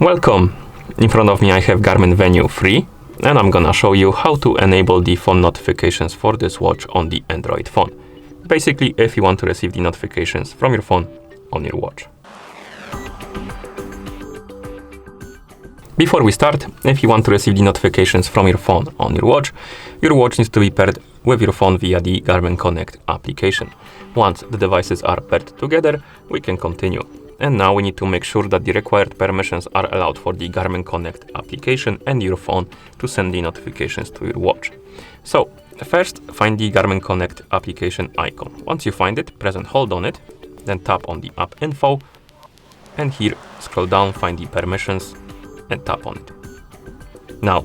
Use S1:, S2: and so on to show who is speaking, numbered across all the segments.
S1: Welcome! In front of me I have GARMIN Venu 3 and I'm gonna show you how to enable the phone notifications for this watch on the Android phone. Basically, if you want to receive the notifications from your phone on your watch. Before we start, if you want to receive the notifications from your phone on your watch needs to be paired with your phone via the Garmin Connect application. Once the devices are paired together, we can continue. And now we need to make sure that the required permissions are allowed for the Garmin Connect application and your phone to send the notifications to your watch. So, first find the Garmin Connect application icon. Once you find it, press and hold on it, then tap on the app info, and here scroll down, find the permissions, and tap on it. Now,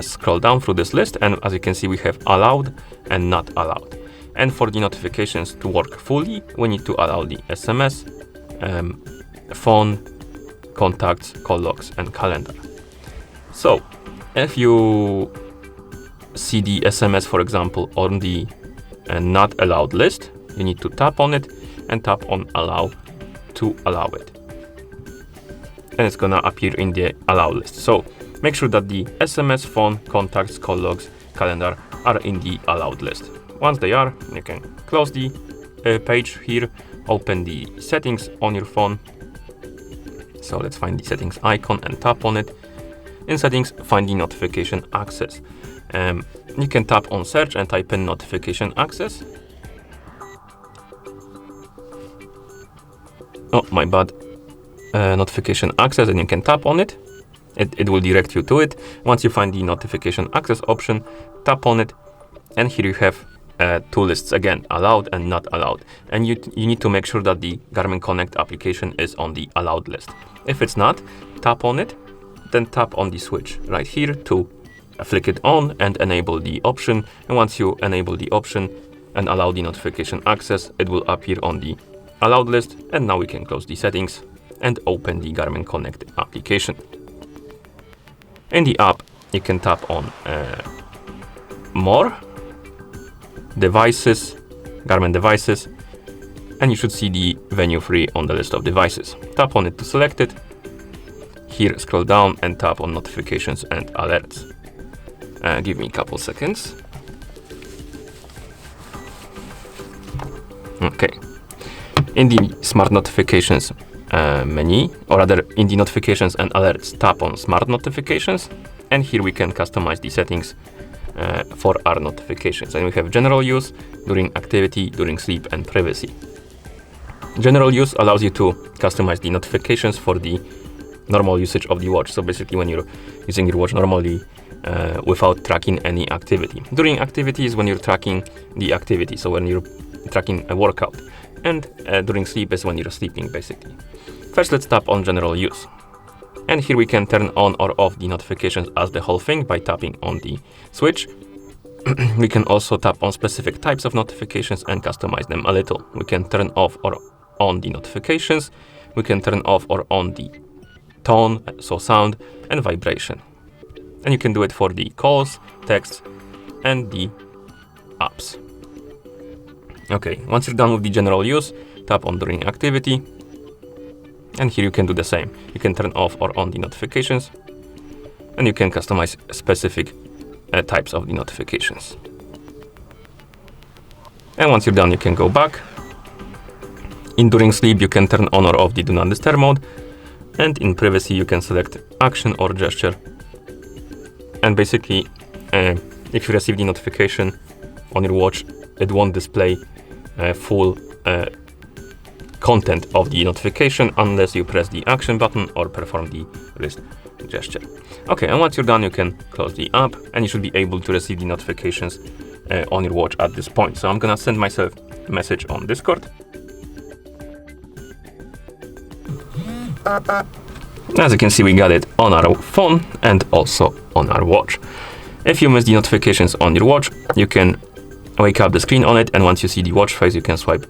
S1: scroll down through this list, and as you can see, we have allowed and not allowed. And for the notifications to work fully, we need to allow the SMS, phone, contacts, call logs, and calendar. So, if you see the SMS, for example, on the not allowed list, you need to tap on it and tap on allow to allow it. And it's gonna appear in the allow list. So, make sure that the SMS, phone, contacts, call logs, calendar are in the allowed list. Once they are, you can close the page here, open the settings on your phone. So let's find the settings icon and tap on it. In settings, find the notification access. You can tap on search and type in notification access. Oh, my bad. Notification access, and you can tap on it. It will direct you to it. Once you find the notification access option, tap on it, and here you have two lists again, allowed and not allowed. And you need to make sure that the Garmin Connect application is on the allowed list. If it's not, tap on it, then tap on the switch right here to flick it on and enable the option. And once you enable the option and allow the notification access, it will appear on the allowed list. And now we can close the settings and open the Garmin Connect application. In the app, you can tap on more, devices, Garmin devices, and you should see the Venu 3 on the list of devices. Tap on it to select it. Here, scroll down and tap on notifications and alerts. Give me a couple seconds. Okay. In the smart notifications menu, or rather in the notifications and alerts, tap on smart notifications, and here we can customize the settings for our notifications. And we have general use, during activity, during sleep, and privacy. General use allows you to customize the notifications for the normal usage of the watch. So basically when you're using your watch normally without tracking any activity. During activity is when you're tracking the activity, so when you're tracking a workout. And during sleep is when you're sleeping, basically. First, let's tap on general use. And here we can turn on or off the notifications as the whole thing by tapping on the switch. We can also tap on specific types of notifications and customize them a little. We can turn off or on the notifications. We can turn off or on the tone, so sound, and vibration. And you can do it for the calls, texts, and the apps. Okay, once you're done with the general use, tap on during activity. And here you can do the same. You can turn off or on the notifications, and you can customize specific types of the notifications. And once you're done, you can go back. In during sleep, you can turn on or off the do not disturb mode, and in privacy, you can select action or gesture. And basically, if you receive the notification on your watch, it won't display full content of the notification unless you press the action button or perform the wrist gesture. Okay, and once you're done, you can close the app and you should be able to receive the notifications on your watch at this point. So I'm gonna send myself a message on Discord. As you can see, we got it on our phone and also on our watch. If you miss the notifications on your watch, you can wake up the screen on it, and once you see the watch face, you can swipe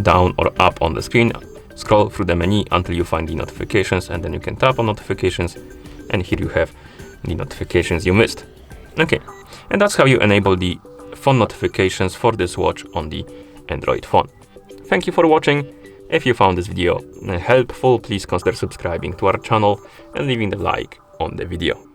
S1: down or up on the screen, scroll through the menu until you find the notifications, and then you can tap on notifications, and here you have the notifications you missed. Okay, and that's how you enable the phone notifications for this watch on the Android phone. Thank you for watching. If you found this video helpful, please consider subscribing to our channel and leaving a like on the video.